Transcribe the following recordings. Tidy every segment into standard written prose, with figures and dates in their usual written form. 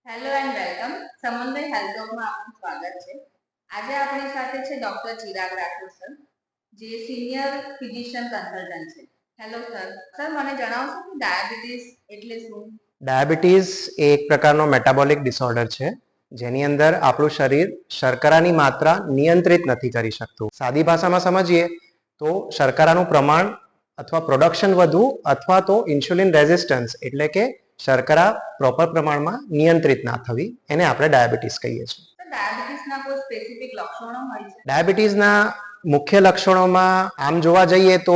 Hello and welcome સમન્વય health ટોકમાં આપનું સ્વાગત છે। આજે આપણી સાથે છે ડોક્ટર ચિરાગ રાઠોડ સર, જે સિનિયર ફિઝિશિયન કન્સલ્ટન્ટ છે। હેલો સર, મને જણાવશો કે ડાયાબિટીસ એટલે શું? ડાયાબિટીસ એ એક પ્રકારનો મેટાબોલિક ડિસઓર્ડર છે, જેની અંદર આપણું શરીર શર્કરાની માત્રા નિયંત્રિત નથી કરી શકતું। સાદી ભાષામાં સમજીએ તો શર્કરાનું પ્રમાણ અથવા પ્રોડક્શન વધવું અથવા તો ઇન્સ્યુલિન રેઝિસ્ટન્સ એટલે કે શર્કરા પ્રોપર પ્રમાણમાં નિયંત્રિત ના થવી, એને આપણે ડાયાબિટીસ કહીએ છીએ। ડાયાબિટીસના કોઈ સ્પેસિફિક લક્ષણો હોય છે? ડાયાબિટીસના મુખ્ય લક્ષણોમાં આમ જોવા જઈએ તો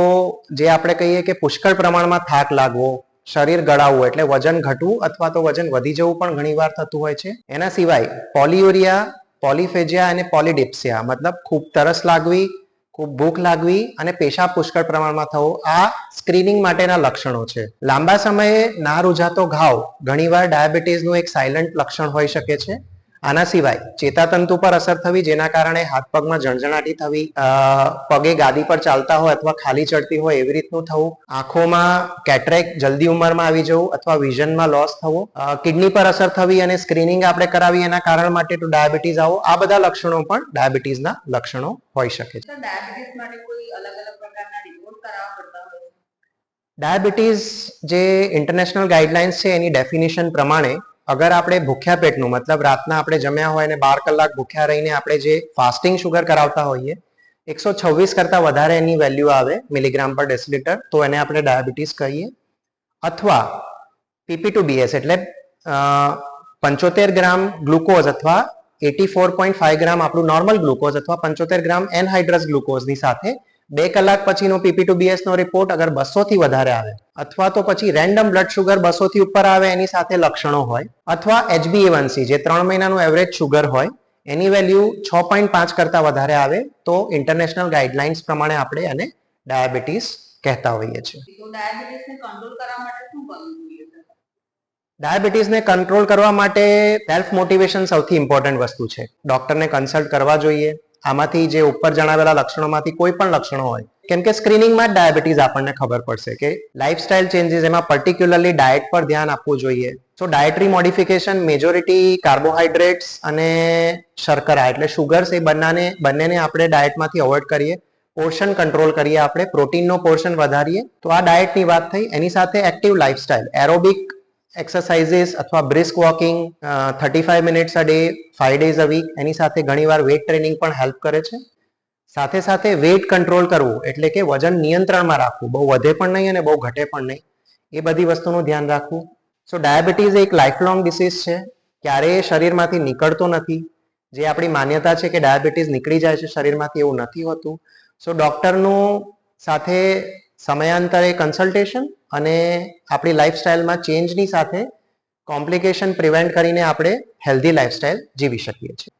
જે આપણે કહીએ કે પુષ્કળ પ્રમાણમાં થાક લાગવો, શરીર ગળાવવું એટલે વજન ઘટવું અથવા તો વજન વધી જવું પણ ઘણીવાર થતું હોય છે। એના સિવાય પોલિયુરિયા, પોલિફેજિયા અને પોલિડિપ્સિયા મતલબ ખૂબ તરસ લાગવી, ખૂબ ભૂખ લાગવી અને પેશાબ પુષ્કળ પ્રમાણમાં થવો, આ સ્ક્રીનિંગ માટેના લક્ષણો છે। લાંબા સમયે ના રૂઝાતો ઘાવ ઘણીવાર ડાયાબિટીસનું એક સાયલન્ટ લક્ષણ હોઈ શકે છે। આના સિવાય ચેતાતંતુ પર અસર થવી, જેના કારણે હાથ પગમાં જણજણાટી થવી, પગે ગાદી પર ચાલતા હોય અથવા ખાલી ચડતી હોય એવી રીતનું થવું, આંખોમાં કેટરેક્ટ જલ્દી ઉંમરમાં આવી જવું અથવા વિઝનમાં લોસ થવો, કિડની પર અસર થવી અને સ્ક્રીનિંગ આપણે કરાવી એના કારણ માટે તો ડાયાબિટીસ આવો, આ બધા લક્ષણો પણ ડાયાબિટીસના લક્ષણો હોઈ શકે છે। ડાયાબિટીસ માટે કોઈ અલગ અલગ પ્રકારના રિપોર્ટ કરાવવા પડતા હોય છે? ડાયાબિટીસ જે ઇન્ટરનેશનલ ગાઈડલાઇન્સ છે એની ડેફિનેશન પ્રમાણે અગર આપણે ભૂખ્યા પેટનું મતલબ રાતના આપણે જમ્યા હોય અને 12 કલાક ભૂખ્યા રહીને આપણે જે ફાસ્ટિંગ શુગર કરાવતા હોઈએ 126 કરતા વધારે એની વેલ્યુ આવે મિલીગ્રામ પર ડેસિલીટર, તો એને આપણે ડાયાબિટીસ કહીએ। અથવા PP2BS એટલે 75 ગ્રામ ગ્લુકોઝ અથવા 84.5 ગ્રામ આપણું નોર્મલ ગ્લુકોઝ અથવા 75 ગ્રામ એનહાઇડ્રસ ગ્લુકોઝની સાથે 2 કલાક પછીનો PP2BS નો રિપોર્ટ અગર 200 થી વધારે આવે અથવા તો પછી રેન્ડમ બ્લડ શુગર 200 થી ઉપર આવે એની સાથે લક્ષણો હોય, અથવા HbA1c જે 3 મહિનાનું એવરેજ શુગર હોય એની વેલ્યુ 6.5 કરતા વધારે આવે તો ઇન્ટરનેશનલ ગાઈડલાઇન્સ પ્રમાણે આપણે એને ડાયાબિટીસ કહેતા હોઈએ છીએ। તો ડાયાબિટીસને કંટ્રોલ કરવા માટે શું કરવું જોઈએ? ડાયાબિટીસને કંટ્રોલ કરવા માટે સેલ્ફ મોટિવેશન સૌથી ઇમ્પોર્ટન્ટ વસ્તુ છે। ડોક્ટરને કન્સલ્ટ કરવા જોઈએ। આમાંથી જે ઉપર જણાવેલા લક્ષણોમાંથી કોઈ પણ લક્ષણો હોય, કેમ કે સ્ક્રીનિંગમાં જ ડાયાબિટીસ આપણને ખબર પડશે કે લાઇફસ્ટાઇલ ચેન્જીસ, એમાં પર્ટિક્યુલરલી ડાયટ પર ધ્યાન આપવું જોઈએ। સો ડાયટરી મોડિફિકેશન, મેજોરિટી કાર્બોહાઈડ્રેટ્સ અને શર્કરા એટલે શુગર્સ એ બંનેને આપણે ડાયટમાંથી અવોઇડ કરીએ, પોર્શન કંટ્રોલ કરીએ, આપણે પ્રોટીનનો પોર્શન વધારીએ, તો આ ડાયટની વાત થઈ। એની સાથે એક્ટિવ લાઇફસ્ટાઇલ, એરોબિક એક્સરસાઇઝીસ અથવા brisk walking 35 minutes a day 5 days a week, એની સાથે ઘણીવાર વેટ ટ્રેનિંગ પણ હેલ્પ કરે છે। સાથે સાથે વેટ કંટ્રોલ કરવું એટલે કે વજન નિયંત્રણમાં રાખવું, બહુ વધે પણ નહીં અને બહુ ઘટે પણ નહીં, એ બધી વસ્તુનું ધ્યાન રાખવું। સો ડાયાબિટીસ એક લાઈફ લોંગ ડિસીઝ છે, ક્યારેય શરીરમાંથી નીકળતો નથી। જે આપણી માન્યતા છે કે ડાયાબિટીસ નીકળી જાય છે શરીરમાંથી, એવું નથી હોતું। સો ડોક્ટરનું સાથે સમયાંતરે કન્સલ્ટેશન અને આપણી લાઈફસ્ટાઈલમાં ચેન્જની સાથે કોમ્પ્લિકેશન પ્રિવેન્ટ કરીને આપણે હેલ્ધી લાઈફસ્ટાઈલ જીવી શકીએ છીએ।